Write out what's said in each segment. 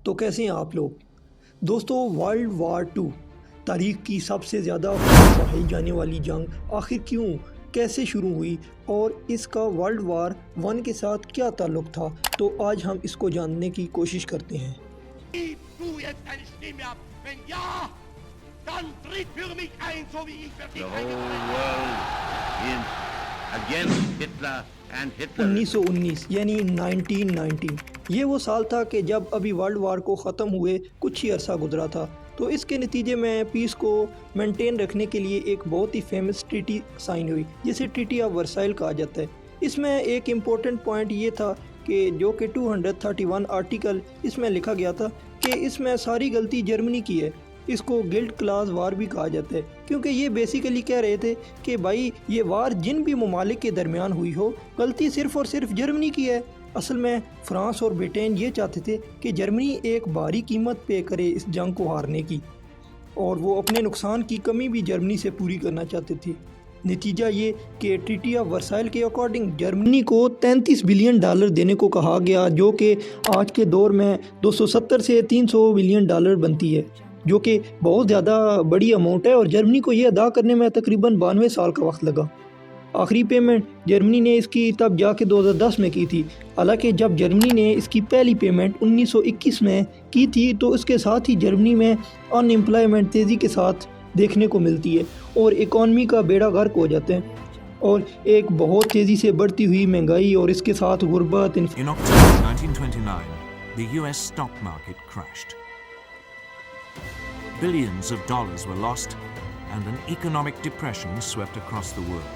تو कैसे हैं आप लोग दोस्तों। वर्ल्ड वार 2 तारीख की सबसे ज़्यादा सराही जाने वाली जंग आखिर क्यों कैसे शुरू हुई और इसका वर्ल्ड वार 1 के साथ क्या ताल्लुक़ था, तो आज हम इसको जानने की कोशिश करते हैं। उन्नीस सौ 19 यानी 1919 ये वो साल था कि जब अभी वर्ल्ड वार को ख़त्म हुए कुछ ही अरसा गुजरा था। तो इसके नतीजे में पीस को मेंटेन रखने के लिए एक बहुत ही फेमस ट्रीटी साइन हुई, जिसे ट्रीटी ऑफ वर्साइल कहा जाता है। इसमें एक इम्पोर्टेंट पॉइंट ये था कि जो कि 231 आर्टिकल इसमें लिखा गया था कि इसमें सारी गलती जर्मनी की है। इसको गिल्ट क्लास वार भी कहा जाता है, क्योंकि ये बेसिकली कह रहे थे कि भाई ये वार जिन भी ममालिक के दरमियान हुई हो, गलती सिर्फ़ और सिर्फ जर्मनी की है। असल में फ्रांस और ब्रिटेन ये चाहते थे कि जर्मनी एक भारी कीमत पे करे इस जंग को हारने की, और वो अपने नुकसान की कमी भी जर्मनी से पूरी करना चाहते थे। नतीजा ये कि ट्रीटी ऑफ वर्साइल के अकॉर्डिंग जर्मनी को $33 बिलियन देने को कहा गया, जो कि आज के दौर में 270 से 300 बिलियन डॉलर बनती है, जो कि बहुत ज़्यादा बड़ी अमाउंट है। और जर्मनी को ये अदा करने में तकरीबन 92 साल का वक्त लगा। आखिरी पेमेंट जर्मनी ने इसकी तब जाके 2010 में की थी। हालांकि जब जर्मनी ने इसकी पहली पेमेंट 1921 में की थी, तो इसके साथ ही जर्मनी में अनएम्प्लॉयमेंट तेज़ी के साथ देखने को मिलती है और इकॉनमी का बेड़ा गर्क हो जाते हैं, और एक बहुत तेज़ी से बढ़ती हुई महंगाई और इसके साथ गुर्बत। In October 1929, the US stock market crashed. Billions of dollars were lost and an economic depression swept across the world.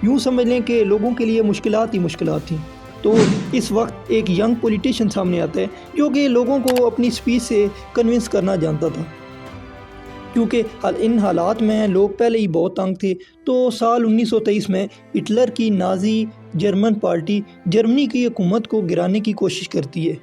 यूँ समझ लें कि लोगों के लिए मुश्किलात ही मुश्किलात थी। तो इस वक्त एक यंग पॉलिटिशियन सामने आता है जो कि लोगों को अपनी स्पीच से कन्विंस करना जानता था, क्योंकि इन हालात में लोग पहले ही बहुत तंग थे। तो साल 1923 में हिटलर की नाज़ी जर्मन पार्टी जर्मनी की हुकूमत को गिराने की कोशिश करती है।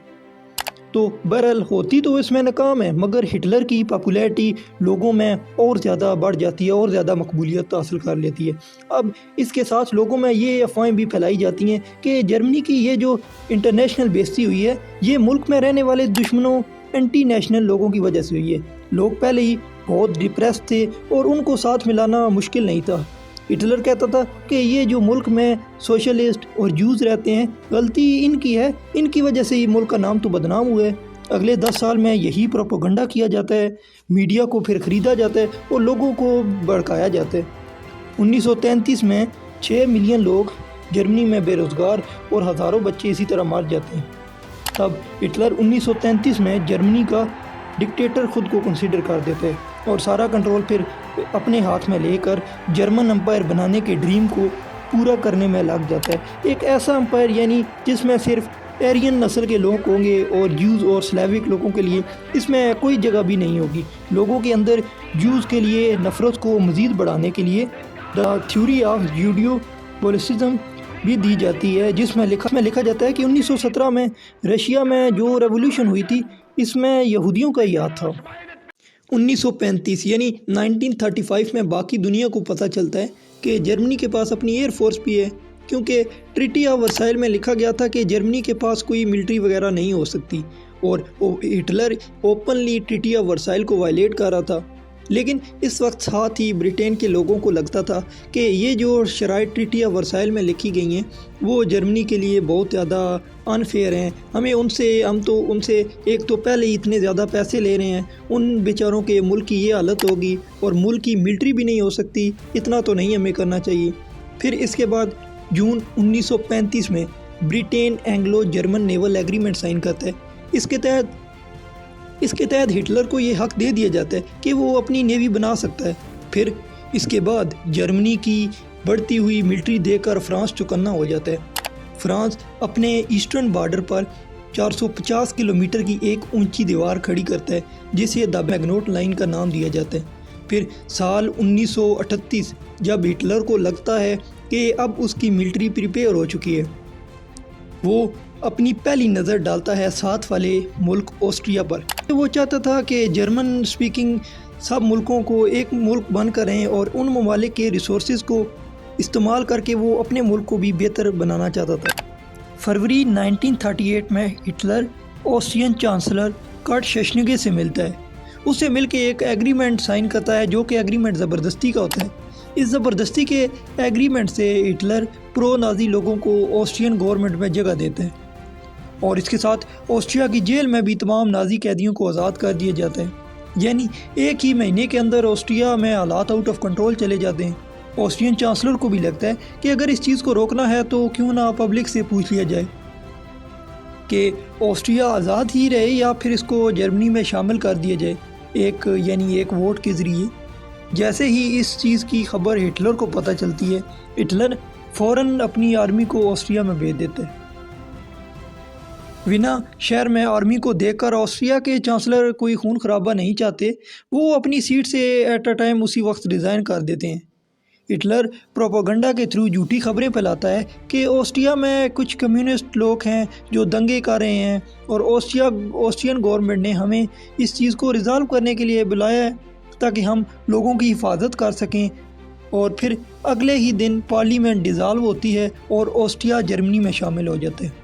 तो बहरहाल होती तो इसमें नाकाम है, मगर हिटलर की पॉपुलैरिटी लोगों में और ज़्यादा बढ़ जाती है और ज़्यादा मकबूलियत हासिल कर लेती है। अब इसके साथ लोगों में ये अफवाहें भी फैलाई जाती हैं कि जर्मनी की ये जो इंटरनेशनल बेइज्जती हुई है, ये मुल्क में रहने वाले दुश्मनों एंटी नेशनल लोगों की वजह से हुई है। लोग पहले ही बहुत डिप्रेस थे और उनको साथ मिलाना मुश्किल नहीं था। हिटलर कहता था कि ये जो मुल्क में सोशलिस्ट और जूस रहते हैं, गलती इनकी है, इनकी वजह से ही मुल्क का नाम तो बदनाम हुआ है। अगले 10 साल में यही प्रोपेगेंडा किया जाता है, मीडिया को फिर ख़रीदा जाता है और लोगों को भड़काया जाता है। 1933 में 6 मिलियन लोग जर्मनी में बेरोज़गार और हज़ारों बच्चे इसी तरह मार जाते हैं। तब हिटलर 1933 में जर्मनी का डिक्टेटर खुद को कंसीडर कर देते हैं और सारा कंट्रोल फिर अपने हाथ में लेकर जर्मन एम्पायर बनाने के ड्रीम को पूरा करने में लग जाता है। एक ऐसा एम्पायर यानी जिसमें सिर्फ एरियन नस्ल के लोग होंगे और जूस और स्लेविक लोगों के लिए इसमें कोई जगह भी नहीं होगी। लोगों के अंदर जूस के लिए नफ़रत को मज़ीद बढ़ाने के लिए द थ्योरी ऑफ जूडियो पॉलिटिज्म भी दी जाती है, जिसमें लिखा जाता है कि 1917 में रशिया में जो रेवोल्यूशन हुई थी, इसमें यहूदियों का याद था। 1935 यानी 1935 में बाकी दुनिया को पता चलता है कि जर्मनी के पास अपनी एयर फोर्स भी है, क्योंकि ट्रीटी ऑफ वर्साइल में लिखा गया था कि जर्मनी के पास कोई मिलिट्री वगैरह नहीं हो सकती, और Hitler openly treaty of Versailles को वायलेट कर रहा था। लेकिन इस वक्त साथ ही ब्रिटेन के लोगों को लगता था कि ये जो शराइत ट्रीटी ऑफ वर्साइल में लिखी गई हैं वो जर्मनी के लिए बहुत ज़्यादा अनफेयर हैं। हम तो उनसे एक तो पहले ही इतने ज़्यादा पैसे ले रहे हैं, उन बेचारों के मुल्क की ये हालत होगी और मुल्क की मिलिट्री भी नहीं हो सकती, इतना तो नहीं हमें करना चाहिए। फिर इसके बाद जून 1935 में Britain Anglo German naval agreement sign करता है। इसके तहत हिटलर को ये हक दे दिया जाता है कि वो अपनी नेवी बना सकता है। फिर इसके बाद जर्मनी की बढ़ती हुई मिलिट्री देकर फ्रांस चौकन्ना हो जाता है। फ्रांस अपने ईस्टर्न बॉर्डर पर 450 किलोमीटर की एक ऊंची दीवार खड़ी करता है, जिसे द मैग्नोट लाइन का नाम दिया जाता है। फिर साल 1938 जब हिटलर को लगता है कि अब उसकी मिलिट्री प्रिपेयर हो चुकी है, वो अपनी पहली नज़र डालता है साथ वाले मुल्क ऑस्ट्रिया पर। वो चाहता था कि जर्मन स्पीकिंग सब मुल्कों को एक मुल्क बनकर रहें और उन ममालिक के रिसोर्सेज को इस्तेमाल करके वो अपने मुल्क को भी बेहतर बनाना चाहता था। फरवरी 1938 में हिटलर ऑस्ट्रियन चांसलर कर्ट शेशनिगे से मिलता है। उससे मिल के एक एग्रीमेंट साइन करता है, जो कि एग्रीमेंट ज़बरदस्ती का होता है। इस ज़बरदस्ती के एग्रीमेंट से हिटलर प्रो नाजी लोगों को ऑस्ट्रियन गवर्नमेंट में जगह देता है और इसके साथ ऑस्ट्रिया की जेल में भी तमाम नाजी कैदियों को आज़ाद कर दिया जाता है। यानी एक ही महीने के अंदर ऑस्ट्रिया में हालात आउट ऑफ कंट्रोल चले जाते हैं। ऑस्ट्रियन चांसलर को भी लगता है कि अगर इस चीज़ को रोकना है तो क्यों ना पब्लिक से पूछ लिया जाए कि ऑस्ट्रिया आज़ाद ही रहे या फिर इसको जर्मनी में शामिल कर दिया जाए, एक वोट के ज़रिए। जैसे ही इस चीज़ की खबर हिटलर को पता चलती है, हिटलर फ़ौरन अपनी आर्मी को ऑस्ट्रिया में भेज देता है। विना शहर में आर्मी को देखकर ऑस्ट्रिया के चांसलर कोई खून खराबा नहीं चाहते, वो अपनी सीट से एट अ टाइम उसी वक्त रिज़ाइन कर देते हैं। हिटलर प्रोपेगेंडा के थ्रू झूठी खबरें फैलाता है कि ऑस्ट्रिया में कुछ कम्युनिस्ट लोग हैं जो दंगे कर रहे हैं और ऑस्ट्रियन गवर्नमेंट ने हमें इस चीज़ को रिज़ॉल्व करने के लिए बुलाया है ताकि हम लोगों की हिफाजत कर सकें। और फिर अगले ही दिन पार्लियामेंट डिज़ॉल्व होती है और ऑस्ट्रिया जर्मनी में शामिल हो जाते हैं।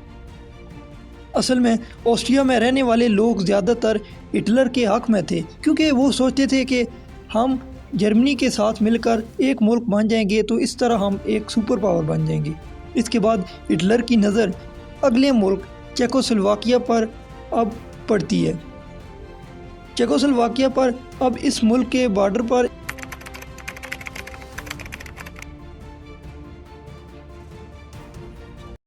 असल में ऑस्ट्रिया में रहने वाले लोग ज़्यादातर हिटलर के हक़ में थे, क्योंकि वो सोचते थे कि हम जर्मनी के साथ मिलकर एक मुल्क बन जाएंगे तो इस तरह हम एक सुपर पावर बन जाएंगे। इसके बाद हिटलर की नज़र अगले मुल्क चेकोस्लोवाकिया पर अब पड़ती है। चेकोस्लोवाकिया पर अब इस मुल्क के बॉर्डर पर